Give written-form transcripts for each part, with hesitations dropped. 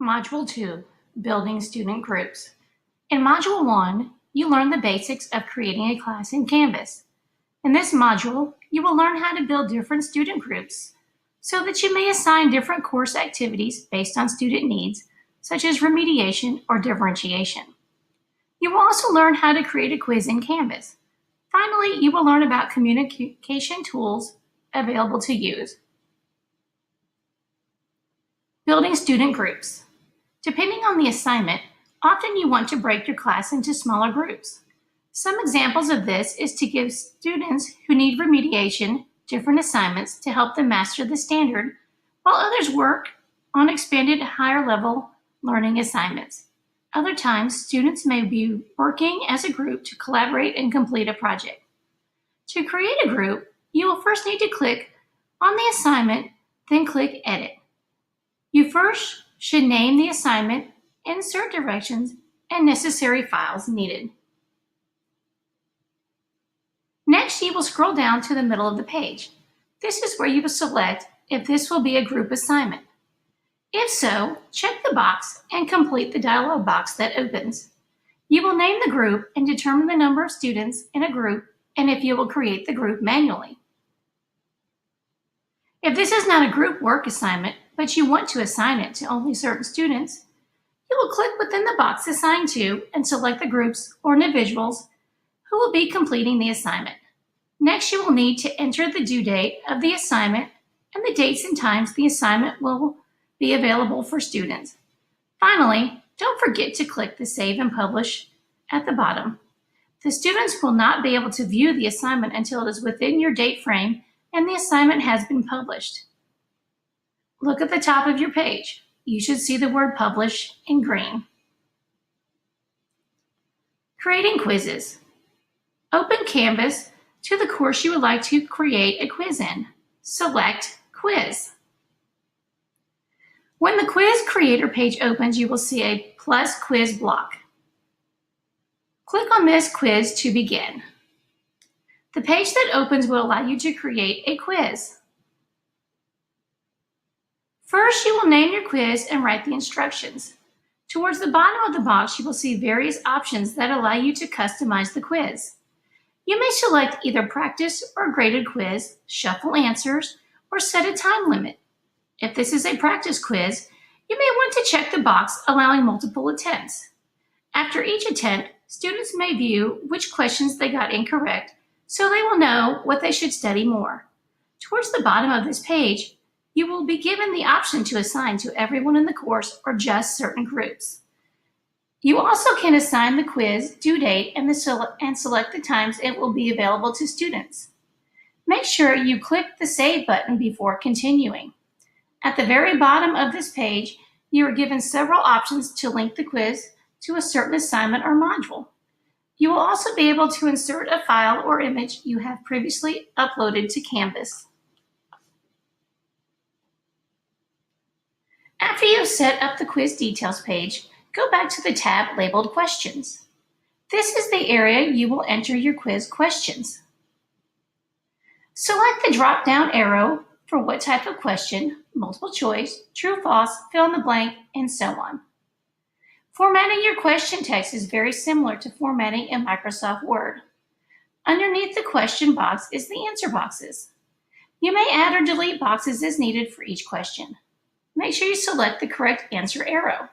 Module 2, Building Student Groups. In Module 1, you learn the basics of creating a class in Canvas. In this module, you will learn how to build different student groups so that you may assign different course activities based on student needs, such as remediation or differentiation. You will also learn how to create a quiz in Canvas. Finally, you will learn about communication tools available to use. Building student groups. Depending on the assignment, often you want to break your class into smaller groups. Some examples of this is to give students who need remediation different assignments to help them master the standard, while others work on expanded higher level learning assignments. Other times, students may be working as a group to collaborate and complete a project. To create a group, you will first need to click on the assignment, then click Edit. You first should name the assignment, insert directions, and necessary files needed. Next, you will scroll down to the middle of the page. This is where you will select if this will be a group assignment. If so, check the box and complete the dialog box that opens. You will name the group and determine the number of students in a group and if you will create the group manually. If this is not a group work assignment, but you want to assign it to only certain students, you will click within the box assigned to and select the groups or individuals who will be completing the assignment. Next, you will need to enter the due date of the assignment and the dates and times the assignment will be available for students. Finally, don't forget to click the Save and Publish at the bottom. The students will not be able to view the assignment until it is within your date frame and the assignment has been published. Look at the top of your page. You should see the word Publish in green. Creating quizzes. Open Canvas to the course you would like to create a quiz in. Select Quiz. When the Quiz Creator page opens, you will see a plus quiz block. Click on this quiz to begin. The page that opens will allow you to create a quiz. First, you will name your quiz and write the instructions. Towards the bottom of the box, you will see various options that allow you to customize the quiz. You may select either practice or graded quiz, shuffle answers, or set a time limit. If this is a practice quiz, you may want to check the box allowing multiple attempts. After each attempt, students may view which questions they got incorrect so they will know what they should study more. Towards the bottom of this page, you will be given the option to assign to everyone in the course or just certain groups. You also can assign the quiz due date and select the times it will be available to students. Make sure you click the Save button before continuing. At the very bottom of this page, you are given several options to link the quiz to a certain assignment or module. You will also be able to insert a file or image you have previously uploaded to Canvas. After you have set up the quiz details page, go back to the tab labeled Questions. This is the area you will enter your quiz questions. Select the drop-down arrow for what type of question, multiple choice, true, false, fill in the blank, and so on. Formatting your question text is very similar to formatting in Microsoft Word. Underneath the question box is the answer boxes. You may add or delete boxes as needed for each question. Make sure you select the correct answer arrow.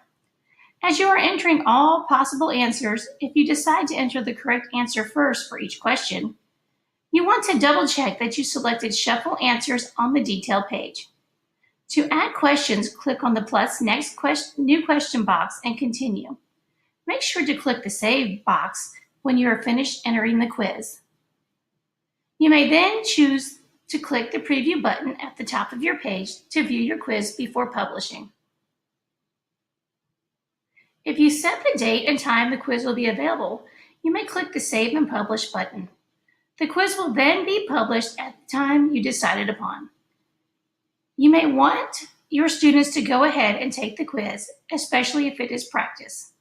As you are entering all possible answers, if you decide to enter the correct answer first for each question, you want to double check that you selected Shuffle Answers on the detail page. To add questions, click on the plus New Question box and continue. Make sure to click the Save box when you are finished entering the quiz. You may then choose to click the Preview button at the top of your page to view your quiz before publishing. If you set the date and time the quiz will be available, you may click the Save and Publish button. The quiz will then be published at the time you decided upon. You may want your students to go ahead and take the quiz, especially if it is practice.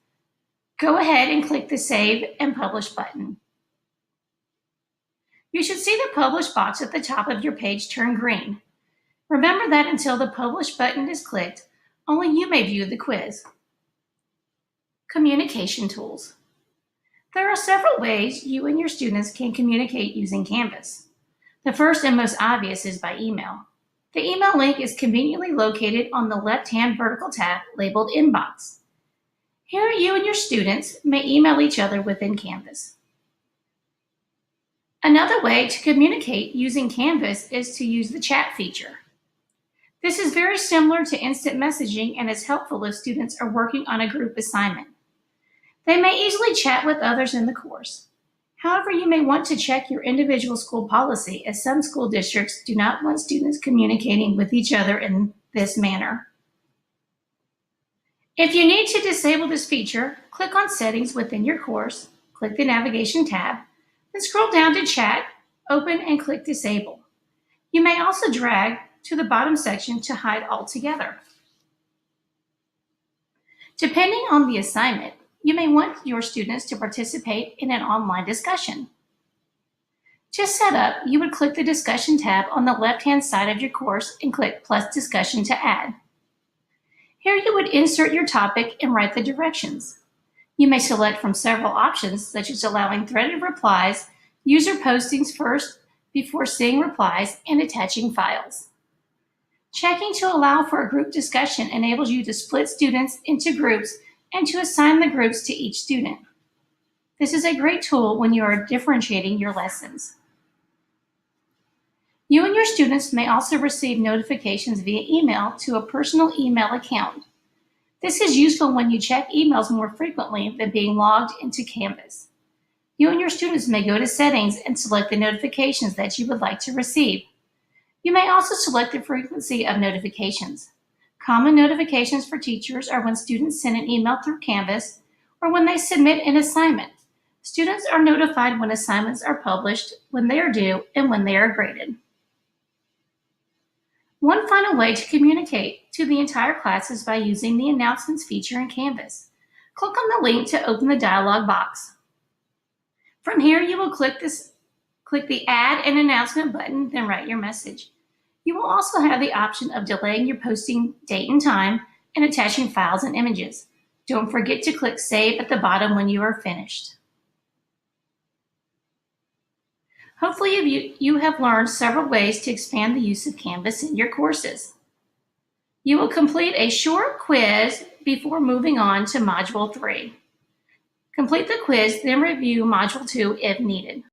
Go ahead and click the Save and Publish button. You should see the Publish box at the top of your page turn green. Remember that until the Publish button is clicked, Only you may view the quiz. Communication tools. There are several ways you and your students can communicate using Canvas. The first and most obvious is by email. The email link is conveniently located on the left-hand vertical tab labeled Inbox. Here you and your students may email each other within Canvas. Another way to communicate using Canvas is to use the chat feature. This is very similar to instant messaging and is helpful if students are working on a group assignment. They may easily chat with others in the course. However, you may want to check your individual school policy, as some school districts do not want students communicating with each other in this manner. If you need to disable this feature, click on Settings within your course, click the Navigation tab, then scroll down to Chat, open, and click Disable. You may also drag to the bottom section to hide altogether. Depending on the assignment, you may want your students to participate in an online discussion. To set up, you would click the Discussion tab on the left-hand side of your course and click Plus Discussion to add. Here you would insert your topic and write the directions. You may select from several options, such as allowing threaded replies, user postings first before seeing replies, and attaching files. Checking to allow for a group discussion enables you to split students into groups and to assign the groups to each student. This is a great tool when you are differentiating your lessons. You and your students may also receive notifications via email to a personal email account. This is useful when you check emails more frequently than being logged into Canvas. You and your students may go to Settings and select the notifications that you would like to receive. You may also select the frequency of notifications. Common notifications for teachers are when students send an email through Canvas or when they submit an assignment. Students are notified when assignments are published, when they are due, and when they are graded. One final way to communicate to the entire class is by using the Announcements feature in Canvas. Click on the link to open the dialog box. From here, you will click the Add an Announcement button, then write your message. You will also have the option of delaying your posting date and time and attaching files and images. Don't forget to click Save at the bottom when you are finished. Hopefully you have learned several ways to expand the use of Canvas in your courses. You will complete a short quiz before moving on to Module 3. Complete the quiz, then review Module 2 if needed.